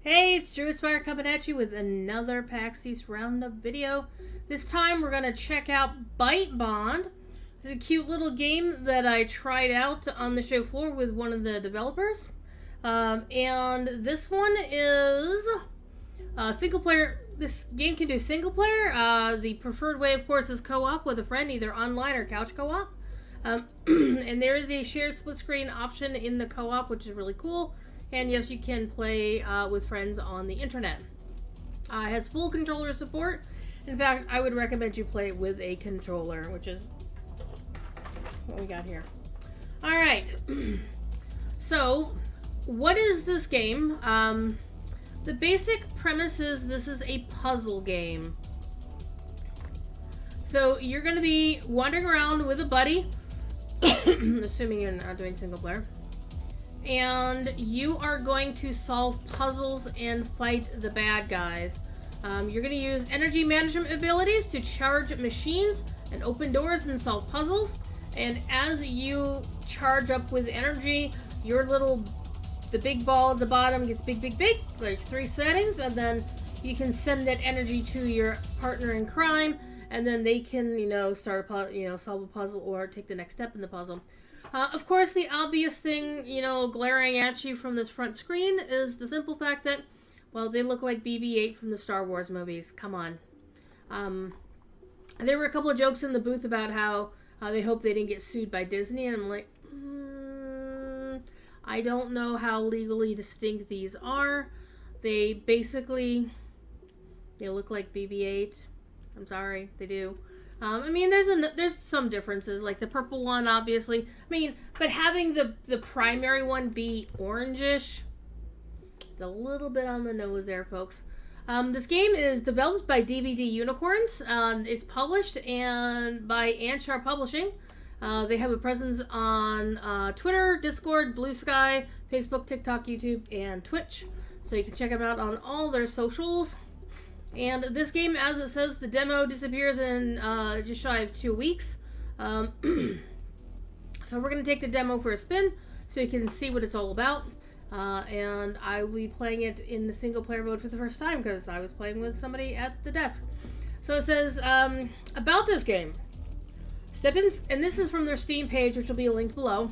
Hey, it's Druidsfire coming at you with another PAX Roundup video. This time we're going to check out Bytebond. It's a cute little game that I tried out on the show floor with one of the developers. And this one is single player. This game can do single player. The preferred way, of course, is co-op with a friend, either online or couch co-op. And there is a shared split screen option in the co-op, which is really cool. And yes, you can play with friends on the internet. It has full controller support. In fact, I would recommend you play with a controller, which is what we got here. Alright. So, what is this game? The basic premise is this is a puzzle game. So, you're going to be wandering around with a buddy, assuming you're not doing single player. And you are going to solve puzzles and fight the bad guys. You're going to use energy management abilities to charge machines and open doors and solve puzzles. And as you charge up with energy, the big ball at the bottom gets big. There's 3 settings, and then you can send that energy to your partner in crime, and then they can, start a solve a puzzle or take the next step in the puzzle. Of course, the obvious thing, glaring at you from this front screen is the simple fact that, well, they look like BB-8 from the Star Wars movies. Come on. There were a couple of jokes in the booth about how they hope they didn't get sued by Disney, and I'm like, I don't know how legally distinct these are. They look like BB-8. I'm sorry, they do. There's some differences, like the purple one, obviously. But having the primary one be orangish, it's a little bit on the nose there, folks. This game is developed by DVD Unicorns. It's published by Anshar Publishing. They have a presence on Twitter, Discord, Blue Sky, Facebook, TikTok, YouTube, and Twitch. So you can check them out on all their socials. And this game, as it says, the demo disappears in just shy of 2 weeks. So we're going to take the demo for a spin so you can see what it's all about. And I will be playing it in the single player mode for the first time because I was playing with somebody at the desk. So it says, about this game. Step in, and this is from their Steam page, which will be linked below.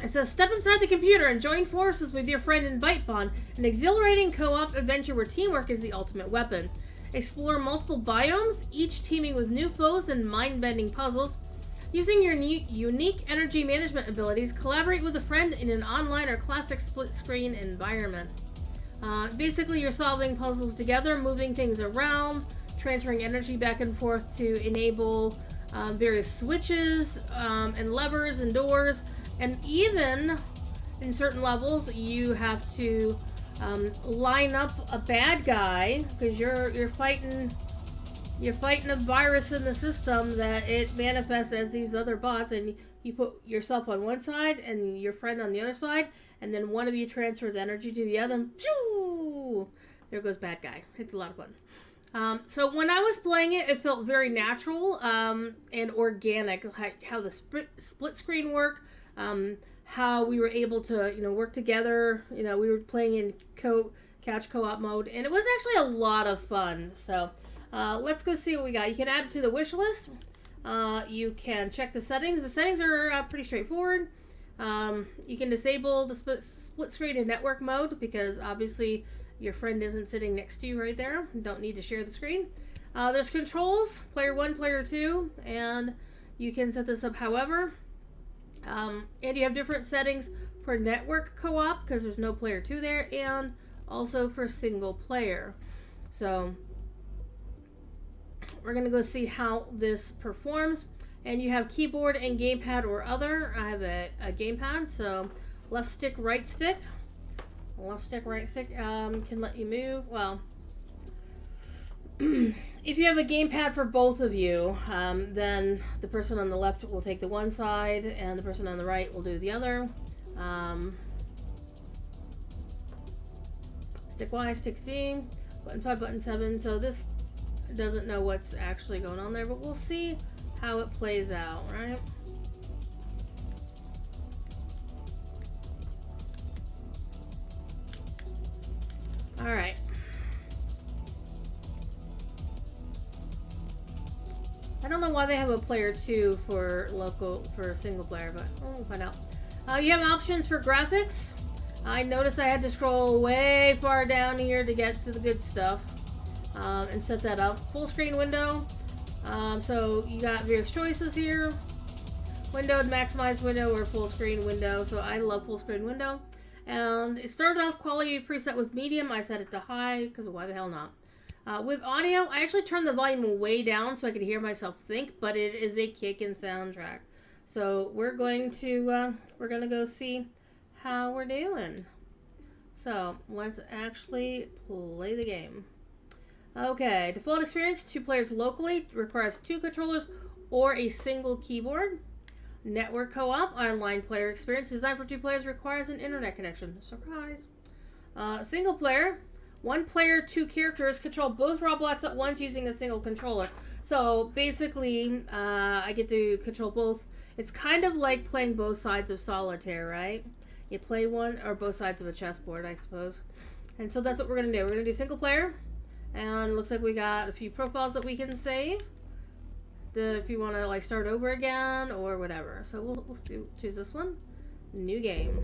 It says, step inside the computer and join forces with your friend in Bytebond, an exhilarating co-op adventure where teamwork is the ultimate weapon. Explore multiple biomes, each teeming with new foes and mind-bending puzzles. Using your unique energy management abilities, collaborate with a friend in an online or classic split-screen environment. Basically, you're solving puzzles together, moving things around, transferring energy back and forth to enable various switches and levers and doors. And even in certain levels, you have to line up a bad guy because you're fighting a virus in the system that it manifests as these other bots, and you put yourself on one side and your friend on the other side, and then one of you transfers energy to the other. And there goes bad guy. It's a lot of fun. So when I was playing it, it felt very natural and organic, like how the split screen worked. How we were able to, work together. We were playing in couch co-op mode, and it was actually a lot of fun. So let's go see what we got. You can add it to the wish list. You can check the settings. The settings are pretty straightforward. You can disable the split screen in network mode because obviously your friend isn't sitting next to you right there. You don't need to share the screen. There's controls, player 1, player 2, and you can set this up however. And you have different settings for network co-op because there's no player 2 there, and also for single player. So we're going to go see how this performs. And you have keyboard and gamepad or other. I have a gamepad, so left stick, right stick. Left stick, right stick can let you move. Well, if you have a gamepad for both of you, then the person on the left will take the one side and the person on the right will do the other. Stick Y, stick Z, button 5, button 7. So this doesn't know what's actually going on there, but we'll see how it plays out, right? Alright. I don't know why they have a player 2 for single player, but we'll find out. You have options for graphics. I noticed I had to scroll way far down here to get to the good stuff and set that up. Full screen window. So you got various choices here. Windowed, maximize window, or full screen window. So I love full screen window. And it started off quality preset was medium. I set it to high because why the hell not? With audio, I actually turned the volume way down so I could hear myself think, but it is a kickin' soundtrack. So we're going to go see how we're doing. So let's actually play the game. Okay, default experience, 2 players locally, requires 2 controllers or a single keyboard. Network co-op, online player experience, designed for 2 players, requires an internet connection. Surprise. Single player, 1 player, 2 characters, control both robots at once using a single controller. So basically, I get to control both. It's kind of like playing both sides of solitaire, right? You play one or both sides of a chessboard, I suppose. And so that's what we're going to do. We're going to do single player. And it looks like we got a few profiles that we can save. If you want to like start over again or whatever. So we'll choose this one. New game.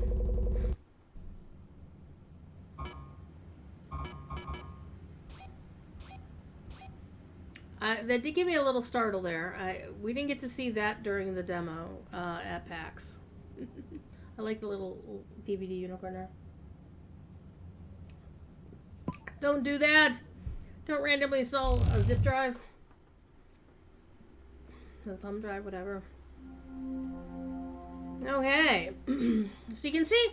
That did give me a little startle there. We didn't get to see that during the demo at PAX. I like the little DVD unicorn there. Don't do that! Don't randomly install a zip drive. A thumb drive, whatever. Okay. So you can see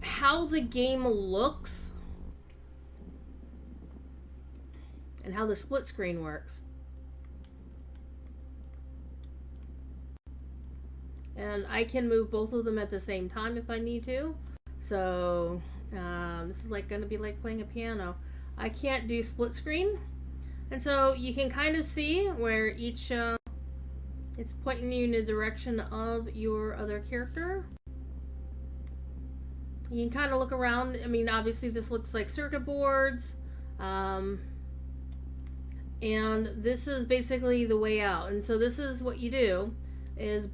how the game looks and how the split screen works. And I can move both of them at the same time if I need to. So this is like going to be like playing a piano. I can't do split screen. And so you can kind of see where each, it's pointing you in the direction of your other character. You can kind of look around. I mean, obviously this looks like circuit boards. And this is basically the way out. And so this is what you do, is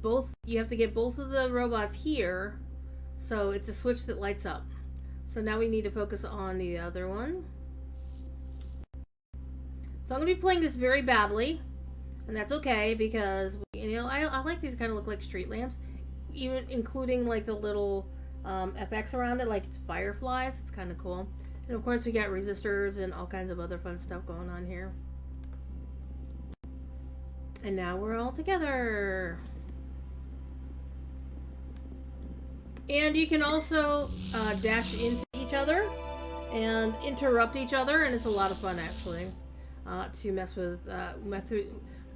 you have to get both of the robots here. So it's a switch that lights up. So now we need to focus on the other one. So I'm going to be playing this very badly, and that's okay because, you know, I like these kind of look like street lamps, even including like the little FX around it, like it's fireflies. It's kind of cool. And of course we got resistors and all kinds of other fun stuff going on here. And now we're all together. And you can also dash into each other and interrupt each other, and it's a lot of fun actually. To mess with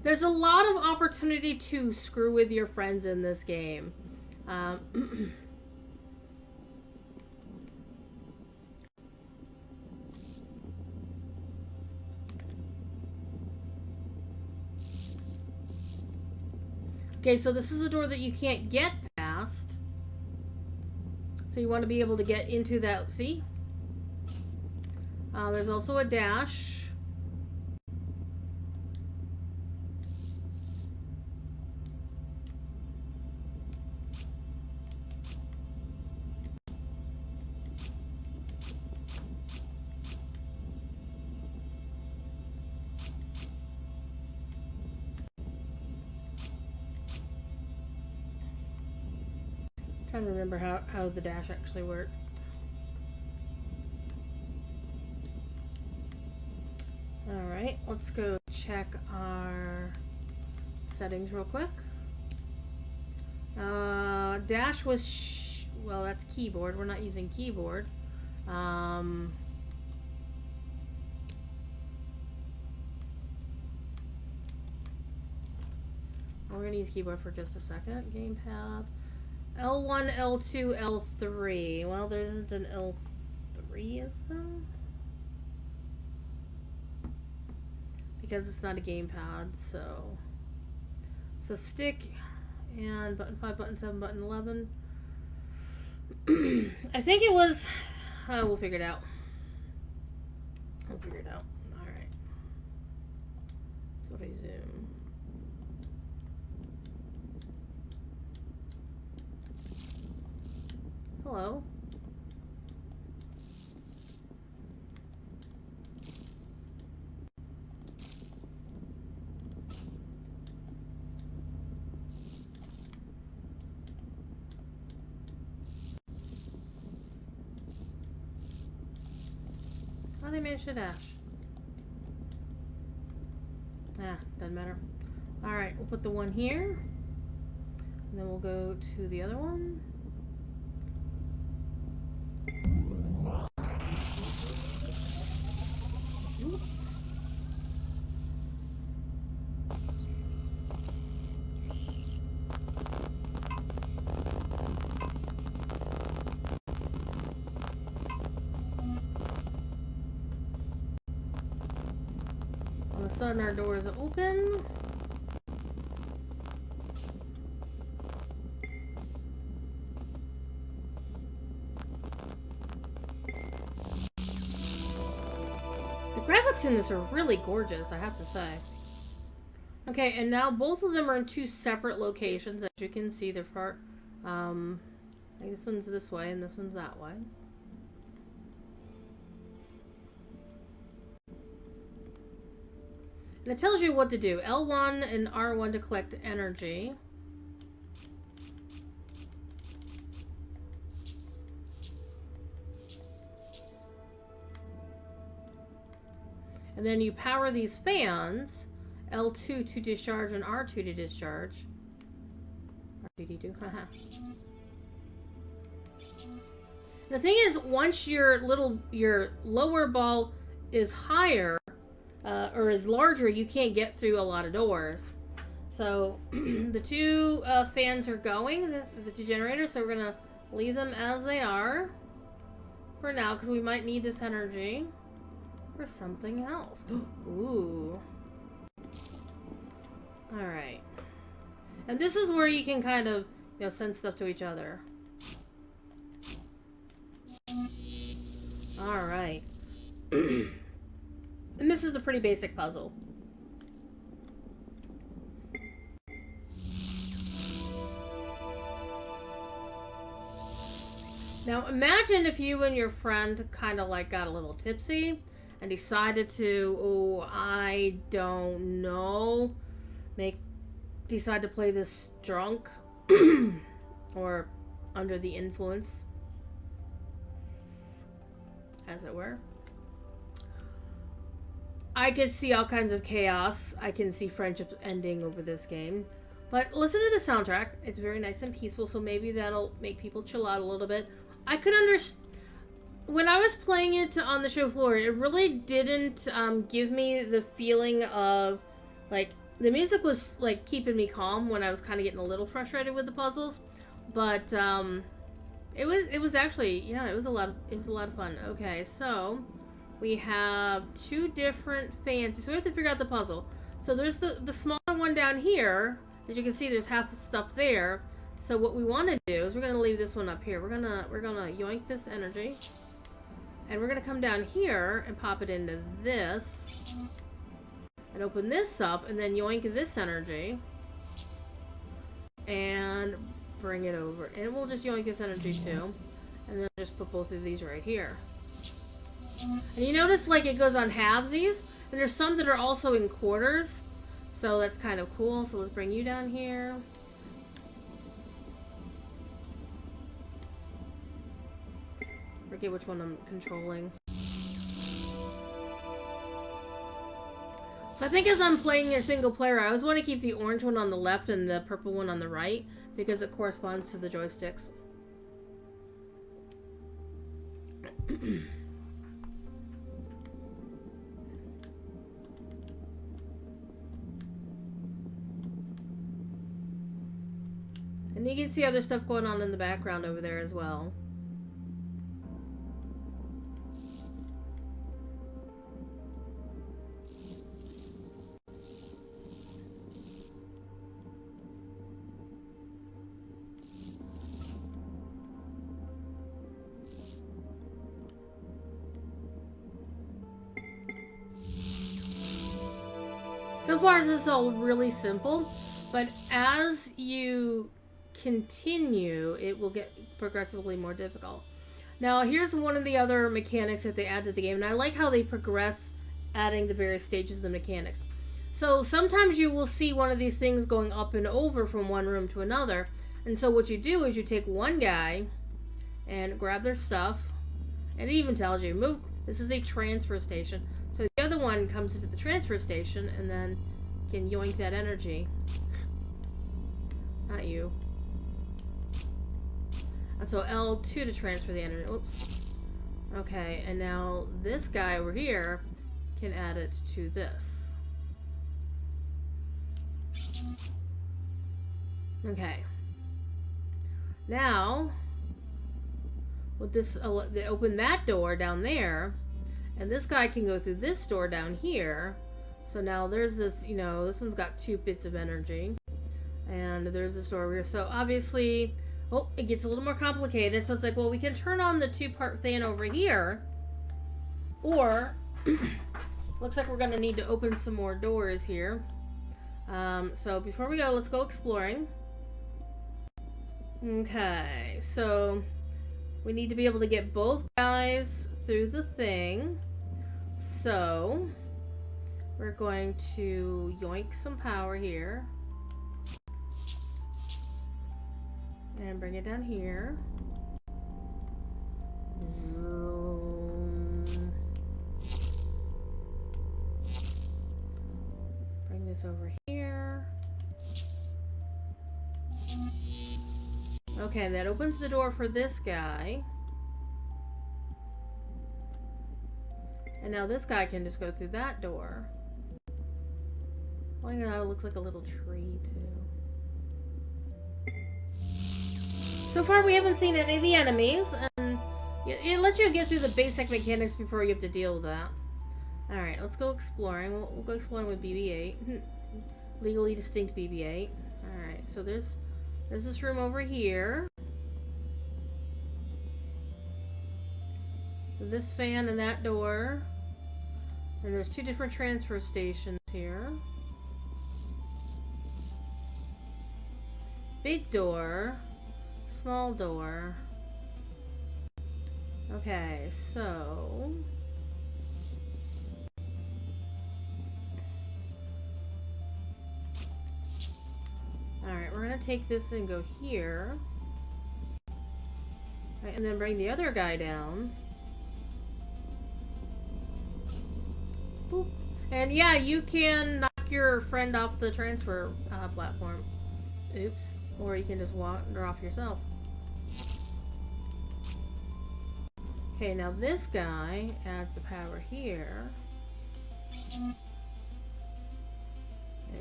there's a lot of opportunity to screw with your friends in this game. Okay, so this is a door that you can't get past. So you want to be able to get into that. See? There's also a dash. Trying to remember how the dash actually worked. Alright, let's go check our settings real quick. Dash was well, that's keyboard. We're not using keyboard. We're gonna use keyboard for just a second. Gamepad. L1, L2, L3. Well, there isn't an L3, is there? Because it's not a gamepad, so stick and button 5, button 7, button 11. I think it was, we'll figure it out. I'll figure it out. Alright. So if I zoom. Hello. How they managed to dash? Ah, doesn't matter. Alright, we'll put the one here. And then we'll go to the other one. All of a sudden our door is open. The graphics in this are really gorgeous, I have to say. Okay, and now both of them are in two separate locations. As you can see, they're far. I think this one's this way and this one's that way. And it tells you what to do. L1 and R1 to collect energy. And then you power these fans. L2 to discharge and R2 to discharge. R2D2, haha. The thing is, once your lower ball is higher, or is larger, you can't get through a lot of doors. So the two fans are going, the two generators, so we're gonna leave them as they are for now, because we might need this energy for something else. Ooh. Alright. And this is where you can kind of, send stuff to each other. Alright. And this is a pretty basic puzzle. Now imagine if you and your friend kind of like got a little tipsy and decided to, I don't know, decide to play this drunk or under the influence, as it were. I could see all kinds of chaos. I can see friendships ending over this game. But listen to the soundtrack. It's very nice and peaceful, so maybe that'll make people chill out a little bit. I could understand. When I was playing it on the show floor, it really didn't give me the feeling of, like, the music was, like, keeping me calm when I was kind of getting a little frustrated with the puzzles. But it was actually, it was a lot of fun. Okay, so we have two different fans. So we have to figure out the puzzle. So there's the smaller one down here. As you can see, there's half the stuff there. So what we want to do is we're gonna leave this one up here. We're gonna yoink this energy, and we're gonna come down here and pop it into this, and open this up, and then yoink this energy, and bring it over. And we'll just yoink this energy too, and then just put both of these right here. And you notice, like, it goes on halvesies, and there's some that are also in quarters, so that's kind of cool. So let's bring you down here. Forget which one I'm controlling. So I think as I'm playing a single player, I always want to keep the orange one on the left and the purple one on the right, because it corresponds to the joysticks. And you can see other stuff going on in the background over there as well. So far, this is all really simple, but as you continue, it will get progressively more difficult. Now, here's one of the other mechanics that they add to the game, and I like how they progress adding the various stages of the mechanics. So sometimes you will see one of these things going up and over from one room to another, and so what you do is you take one guy and grab their stuff, and it even tells you, move, this is a transfer station. So the other one comes into the transfer station and then can yoink that energy. Not you. And so L2 to transfer the energy. Oops. Okay, and now this guy over here can add it to this. Okay. Now, with this, they open that door down there, and this guy can go through this door down here. So now there's this, you know, this one's got 2 bits of energy. And there's this door over here. So obviously, oh, it gets a little more complicated. So it's like, well, we can turn on the 2-part fan over here. Or, looks like we're going to need to open some more doors here. So before we go, let's go exploring. Okay, so we need to be able to get both guys through the thing. So we're going to yoink some power here. And bring it down here. Bring this over here. Okay, and that opens the door for this guy. And now this guy can just go through that door. Well, you know, it looks like a little tree, too. So far, we haven't seen any of the enemies, and it lets you get through the basic mechanics before you have to deal with that. Alright, let's go exploring. We'll go exploring with BB-8. Legally distinct BB-8. Alright, so there's this room over here. This fan and that door. And there's 2 different transfer stations here. Big door. Small door. Okay, so... Alright, we're gonna take this and go here. Right, and then bring the other guy down. Boop. And yeah, you can knock your friend off the transfer platform. Oops. Or you can just wander off yourself. Okay, now this guy adds the power here.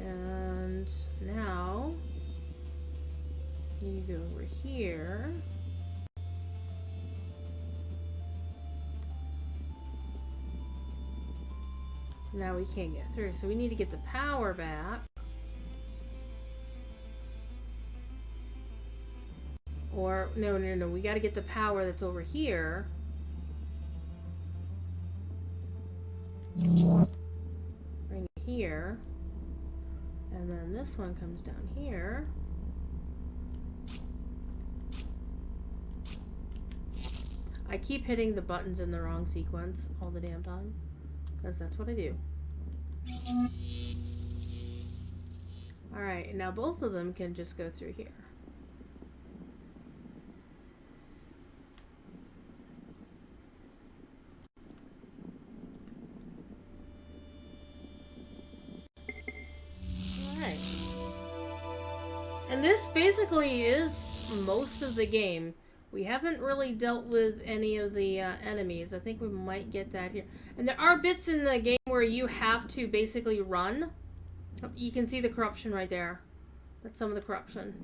And now you go over here. Now we can't get through, so we need to get the power back. Or, no, we gotta get the power that's over here. Bring it here. And then this one comes down here. I keep hitting the buttons in the wrong sequence all the damn time. Because that's what I do. Alright, now both of them can just go through here. Alright. And this basically is most of the game. We haven't really dealt with any of the enemies. I think we might get that here. And there are bits in the game where you have to basically run. You can see the corruption right there. That's some of the corruption.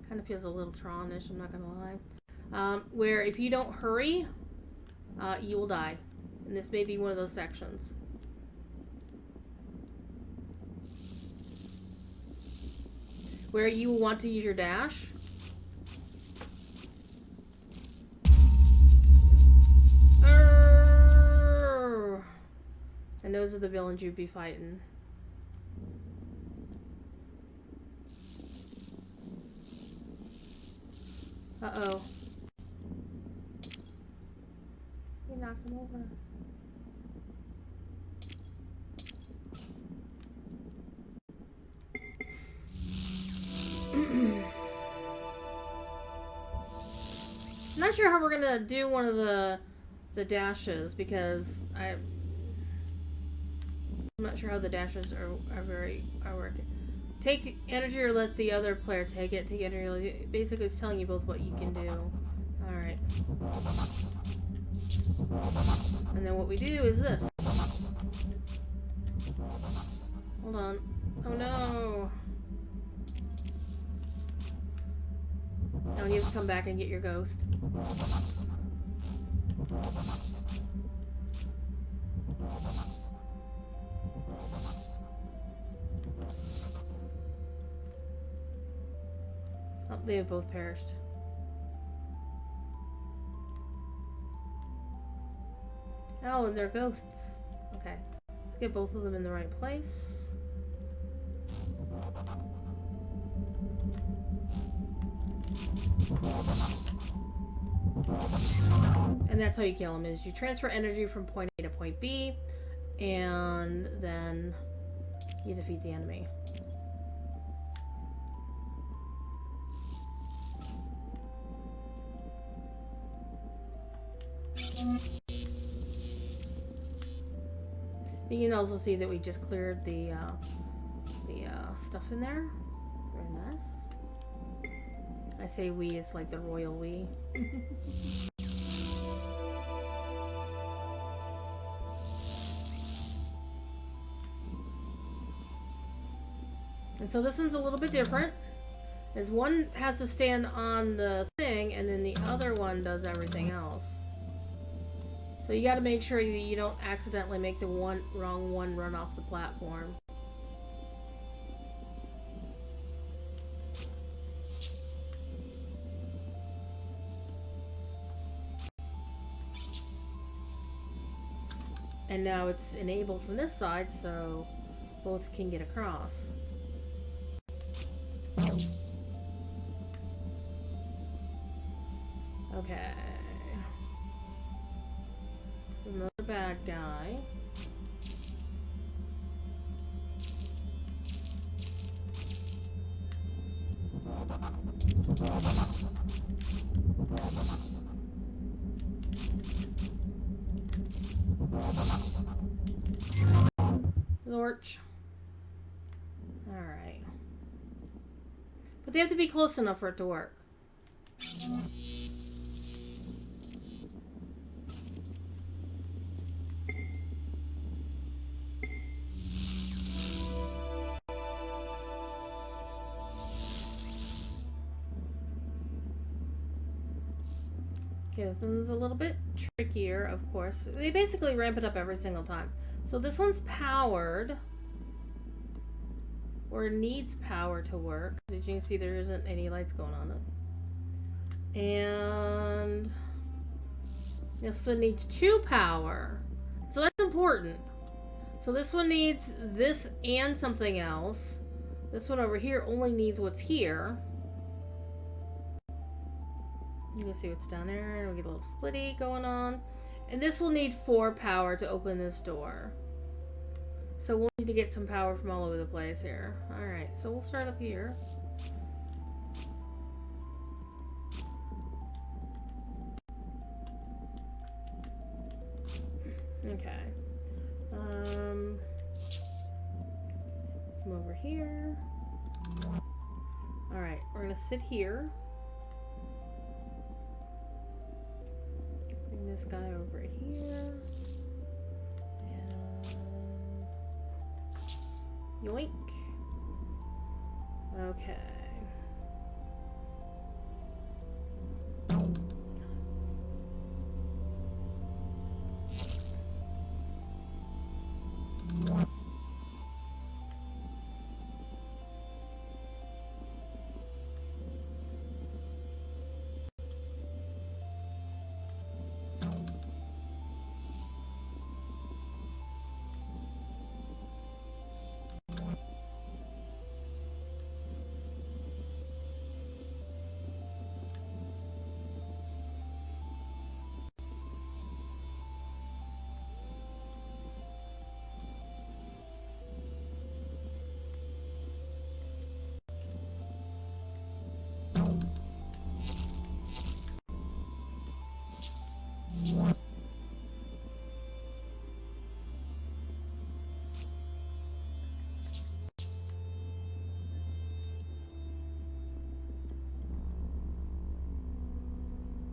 Kind of feels a little Tron-ish, I'm not going to lie. Where if you don't hurry, you will die. And this may be one of those sections. Where you will want to use your dash. And those are the villains you'd be fighting. Uh-oh. You knocked him over. I'm not sure how we're gonna do one of the dashes because I'm not sure how the dashes are working. Take energy or let the other player take it. Take energy. Basically, it's telling you both what you can do. All right. And then what we do is this. Hold on. Oh no. Now you have to come back and get your ghost. Oh, they have both perished. Oh, and they're ghosts. Okay. Let's get both of them in the right place. And that's how you kill them, is you transfer energy from point A to point B, and then you defeat the enemy. You can also see that we just cleared the stuff in there. Very nice. I say we, it's like the royal we. And so this one's a little bit different. As one has to stand on the thing, and then the other one does everything else. So you got to make sure that you don't accidentally make the wrong one run off the platform. And now it's enabled from this side, so both can get across. Okay. So another bad guy. Zorch. Alright. But they have to be close enough for it to work. Okay, this one's a little bit trickier, of course. They basically ramp it up every single time. So this one's powered. Or needs power to work. As you can see, there isn't any lights going on it. And this one needs 2 power. So that's important. So this one needs this and something else. This one over here only needs what's here. You can see what's down there, and we get a little splitty going on. And this will need 4 power to open this door. So we'll need to get some power from all over the place here. Alright, so we'll start up here. Okay. Come over here. Alright, we're gonna sit here. Bring this guy over here. And yoink. Okay.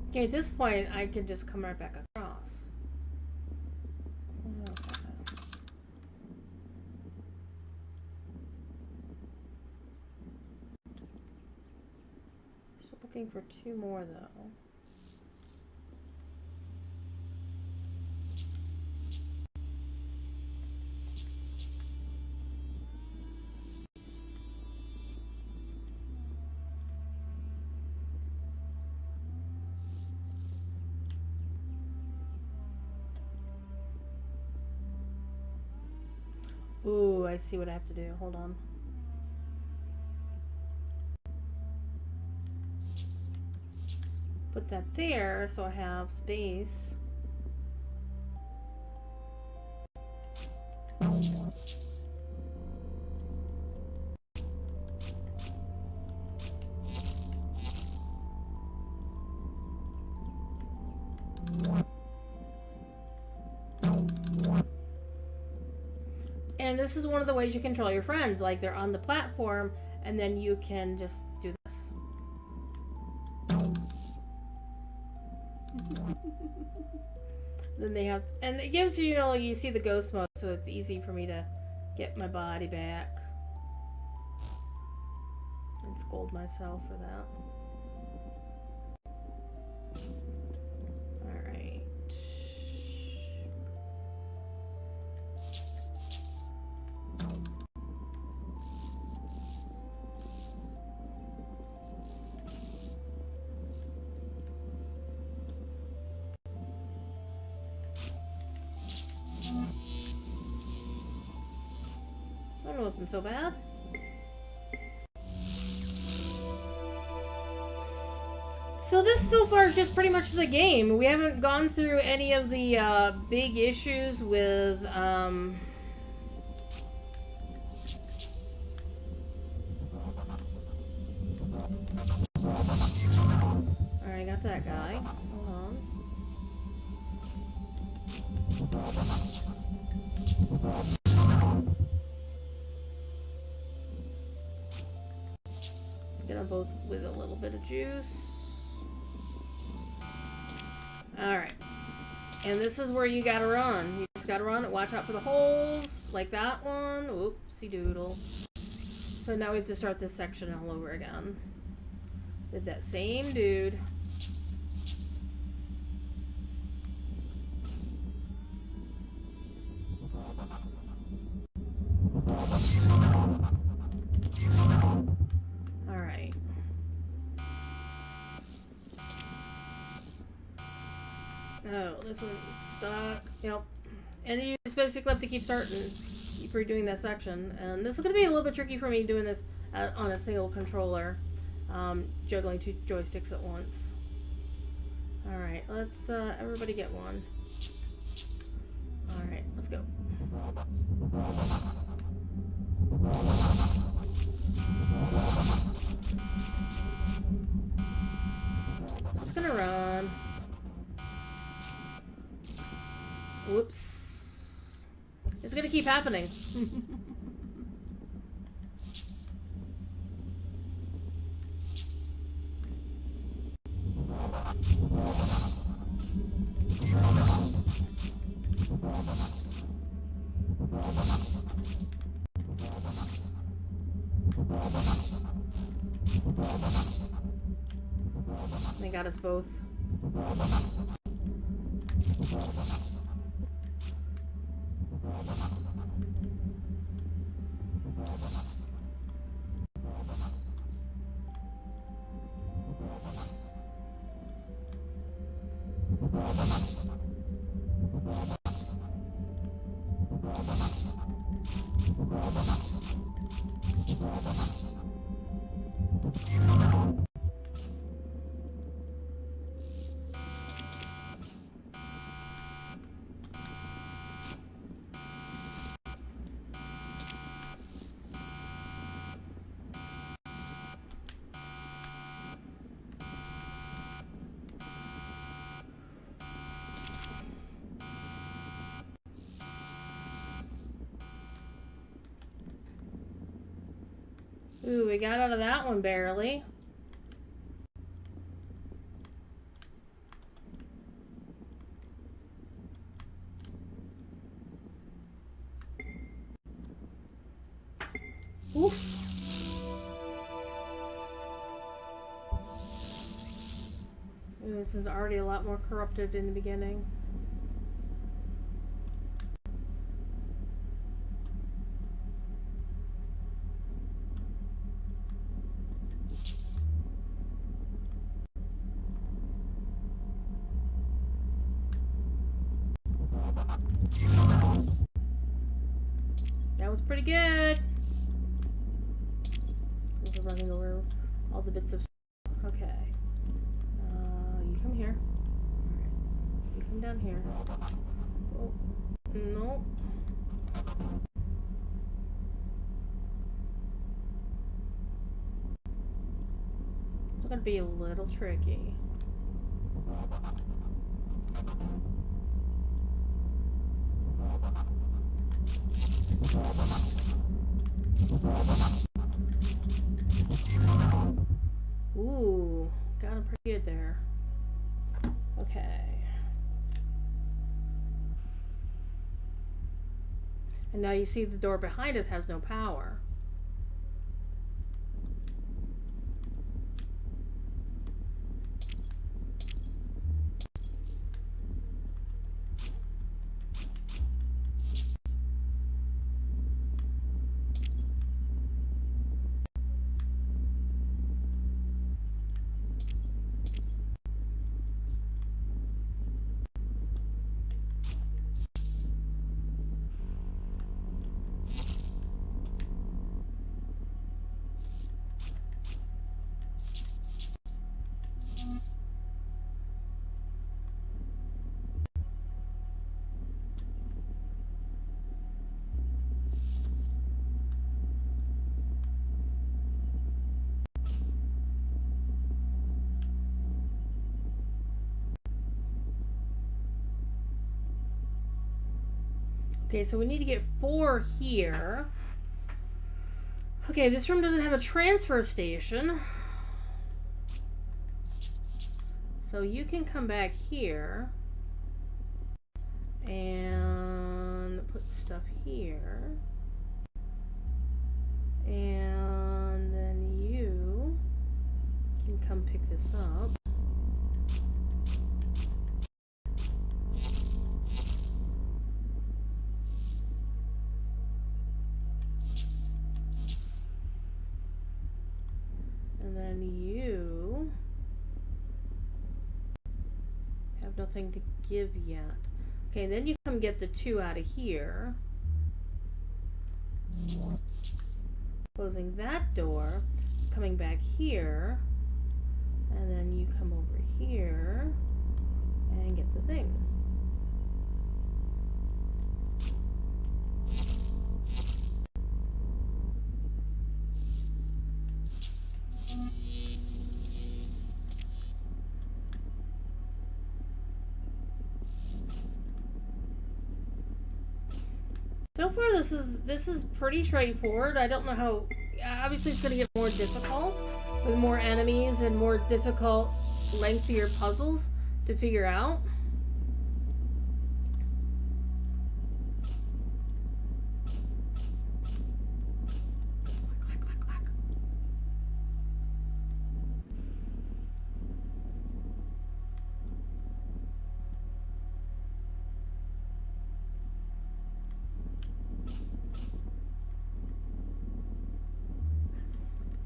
Okay, at this point, I can just come right back across. Still looking for 2 more, though. Ooh, I see what I have to do. Hold on. Put that there so I have space. And this is one of the ways you control your friends. Like, they're on the platform, and then you can just do this. Then they have, and it gives you, you know, you see the ghost mode, so it's easy for me to get my body back. And scold myself for that. Alright. That wasn't so bad. So this so far is just pretty much the game. We haven't gone through any of the big issues with alright, got that guy. Hold on. Get them both with a little bit of juice. Alright. And this is where you gotta run. You just gotta run and watch out for the holes. Like that one. Oopsie doodle. So now we have to start this section all over again. With that same dude. Alright. Oh, this one's stuck. Yep. And you just basically have to keep starting. Keep redoing that section. And this is going to be a little bit tricky for me doing this on a single controller. Juggling 2 joysticks at once. Alright, let's everybody get one. Alright, let's go. Just gonna run. Whoops. It's gonna keep happening. They got us both. Ooh, we got out of that one barely. Oof. Ooh, this is already a lot more corrupted in the beginning. That was pretty good. We're running over all the bits of... Okay. You come here. Alright. You come down here. Oh. Nope. It's gonna be a little tricky. Ooh, got him pretty good there. Okay. And now you see the door behind us has no power. Okay, so we need to get 4 here. Okay, this room doesn't have a transfer station. So you can come back here and put stuff here. And then you can come pick this up. And then you have nothing to give yet. Okay, then you come get the 2 out of here. Closing that door, coming back here, and then you come over here and get the thing. So far, this is pretty straightforward. I don't know how. Obviously, it's going to get more difficult with more enemies and more difficult, lengthier puzzles to figure out.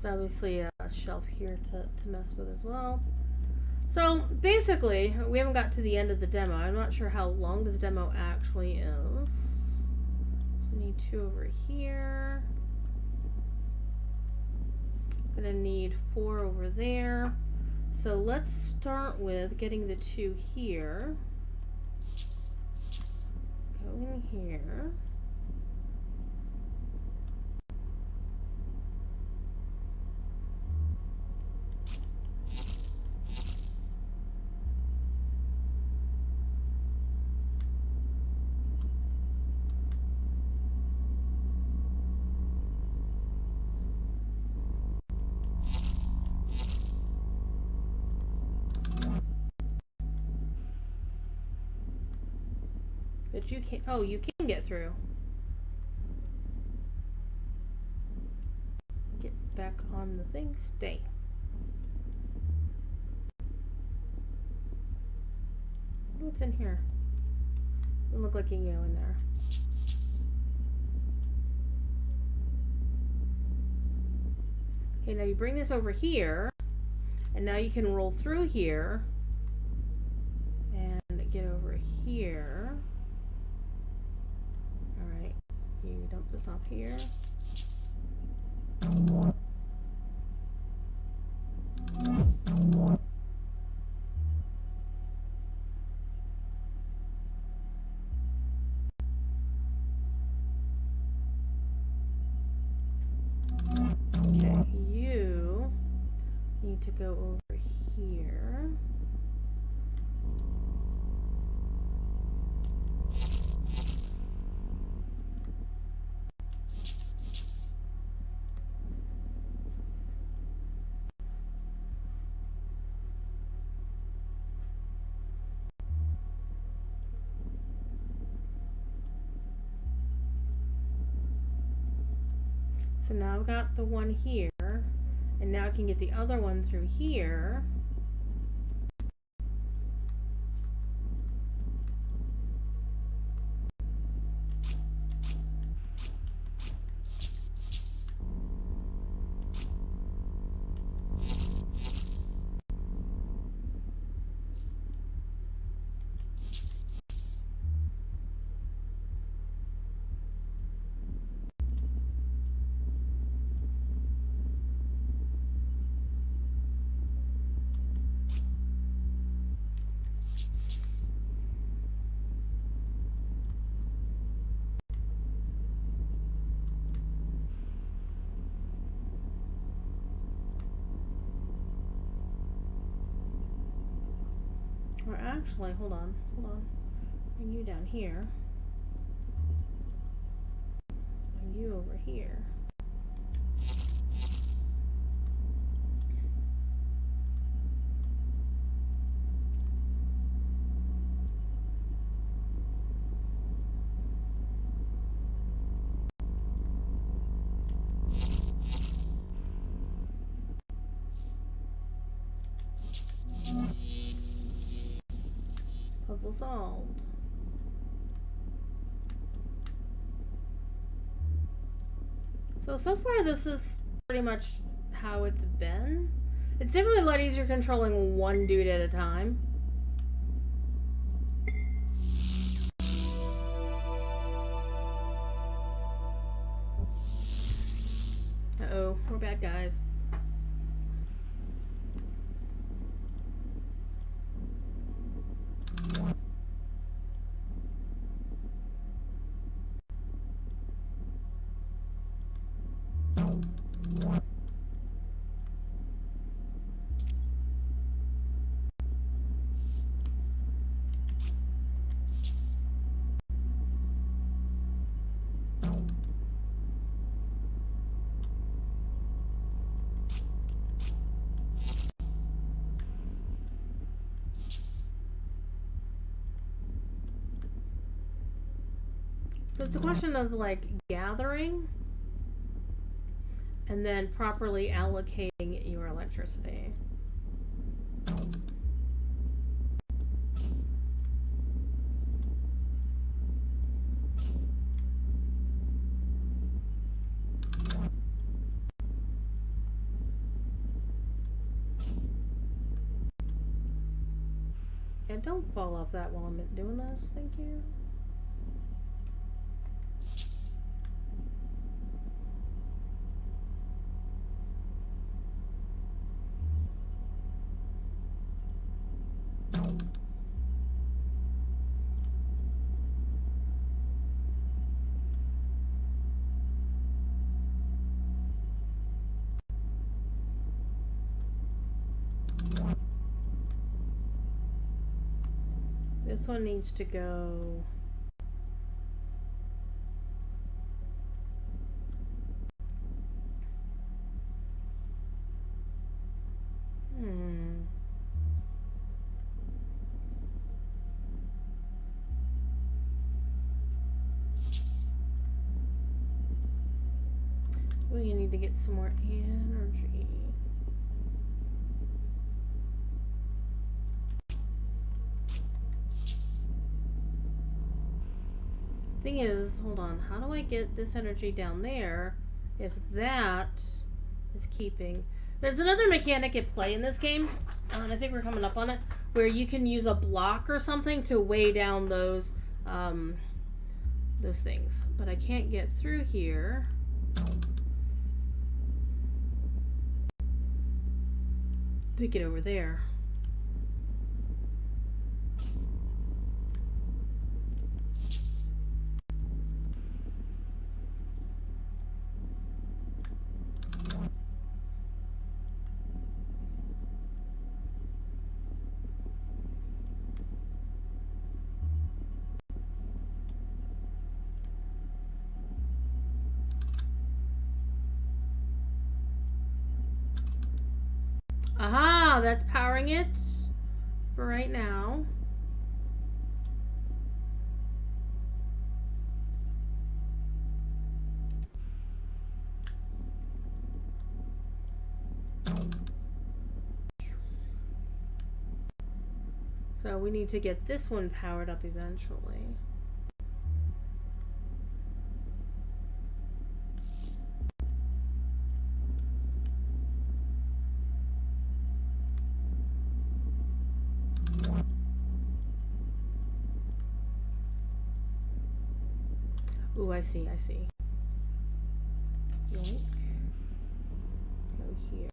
There's obviously a shelf here to mess with as well. So basically, we haven't got to the end of the demo. I'm not sure how long this demo actually is. So we need 2 over here. Gonna need 4 over there. So let's start with getting the 2 here. Go in here. But you can't. Oh, you can get through. Get back on the thing. Stay. What's in here? Doesn't look like you can go in there. Okay, now you bring this over here, and now you can roll through here and get over here. Alright, you dump this off here. Okay, you need to go over here. So now I've got the one here, and now I can get the other one through here. Or actually, hold on. Bring you down here. Bring you over here. Puzzle solved. So far this is pretty much how it's been. It's definitely a lot easier controlling one dude at a time. Uh-oh, we're bad guys. So it's a question of like gathering and then properly allocating your electricity. Yeah, don't fall off that while I'm doing this, thank you. This one needs to go. We need to get some more energy. Thing is, hold on, how do I get this energy down there if that is keeping? There's another mechanic at play in this game, and I think we're coming up on it, where you can use a block or something to weigh down those things. But I can't get through here. To get over there. Aha, that's powering it for right now. So we need to get this one powered up eventually. Ooh, I see. Yoink. Go here.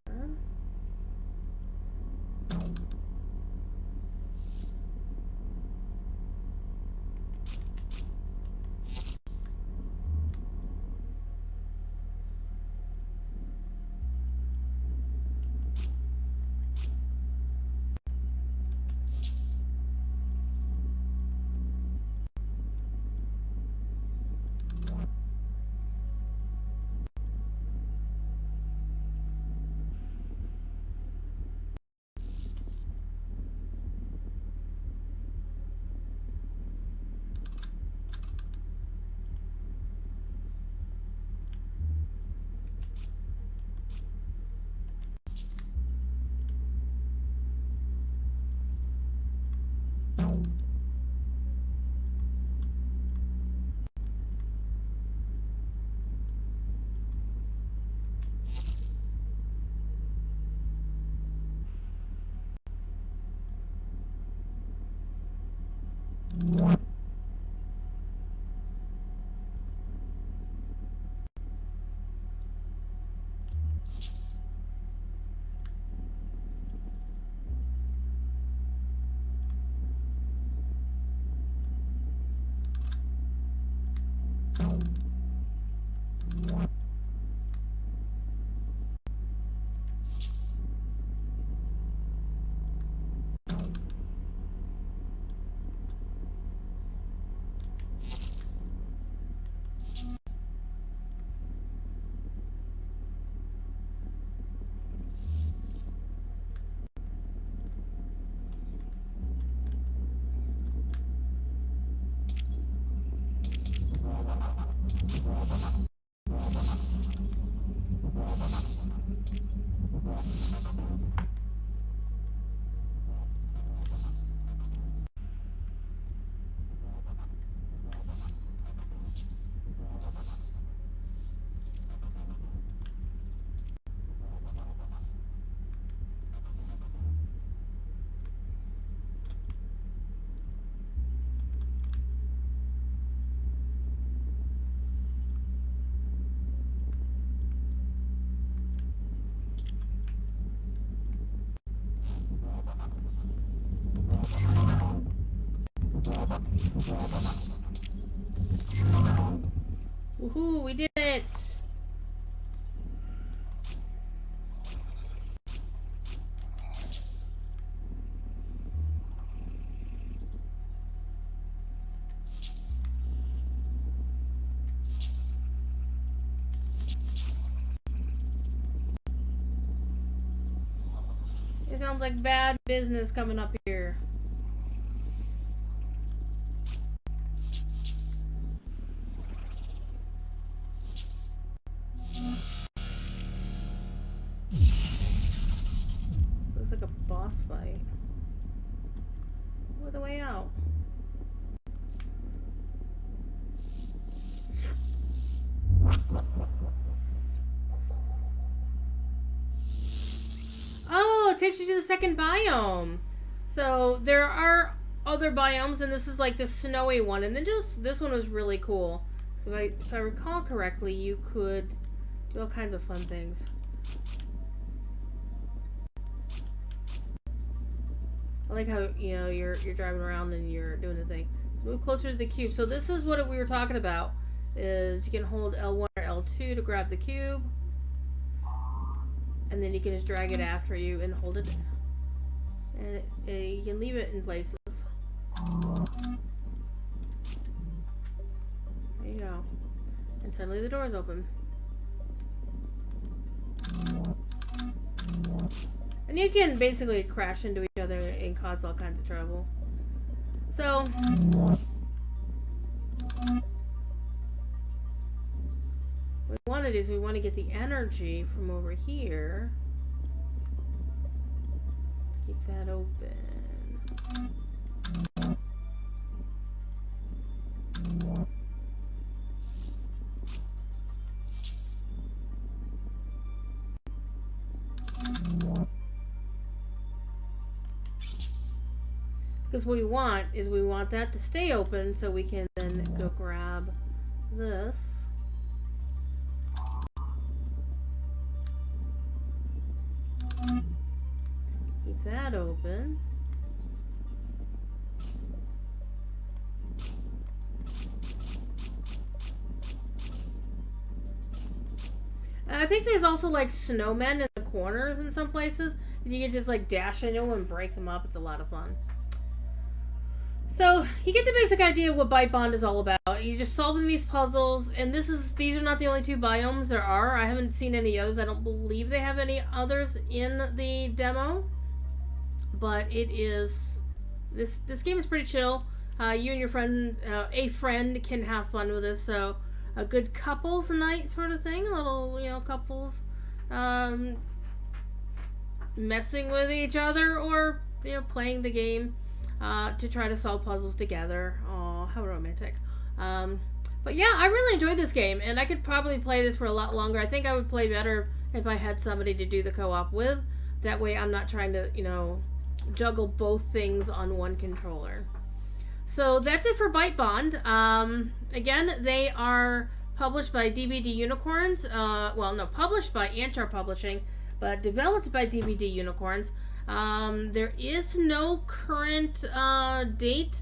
Woohoo, we did it! It sounds like bad business coming up here. takes you to the second biome. So there are other biomes, and this is like the snowy one, and then just this one was really cool. So if I recall correctly, you could do all kinds of fun things. I like how, you know, you're driving around and you're doing the thing. Let's move closer to the cube. So this is what we were talking about. Is you can hold L1 or L2 to grab the cube, and then you can just drag it after you and hold it, and you can leave it in places. There you go, and suddenly the doors open, and you can basically crash into each other and cause all kinds of trouble. So what we want to do is we want to get the energy from over here. Keep that open. Because what we want is we want that to stay open so we can then go grab this. Keep that open. And I think there's also like snowmen in the corners in some places. And you can just like dash into them and break them up. It's a lot of fun. So you get the basic idea of what Bytebond is all about. You're just solving these puzzles, and these are not the only 2 biomes there are. I haven't seen any others. I don't believe they have any others in the demo. But it is this game is pretty chill. You and your friend, a friend, can have fun with this. So a good couples night sort of thing. A little, you know, couples messing with each other, or, you know, playing the game to try to solve puzzles together. Oh, how romantic. But yeah, I really enjoyed this game, and I could probably play this for a lot longer. I think I would play better if I had somebody to do the co-op with. That way I'm not trying to, you know, juggle both things on one controller. So that's it for Bytebond. Again, they are published by DBD Unicorns. Published by Anshar Publishing, but developed by DBD Unicorns. There is no current date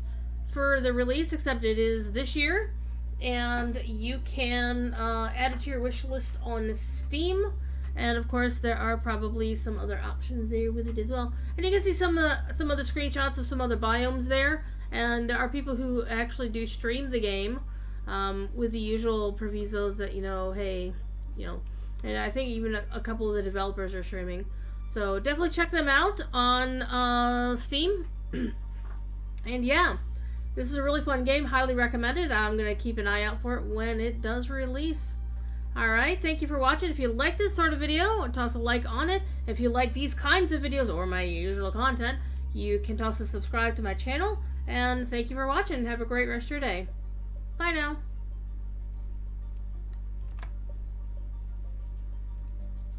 for the release, except it is this year, and you can add it to your wish list on Steam. And of course, there are probably some other options there with it as well. And you can see some other screenshots of some other biomes there. And there are people who actually do stream the game with the usual provisos that, you know, hey, you know, and I think even a couple of the developers are streaming. So definitely check them out on Steam. And yeah, this is a really fun game. Highly recommended. I'm going to keep an eye out for it when it does release. Alright, thank you for watching. If you like this sort of video, toss a like on it. If you like these kinds of videos or my usual content, you can toss a subscribe to my channel. And thank you for watching. Have a great rest of your day. Bye now.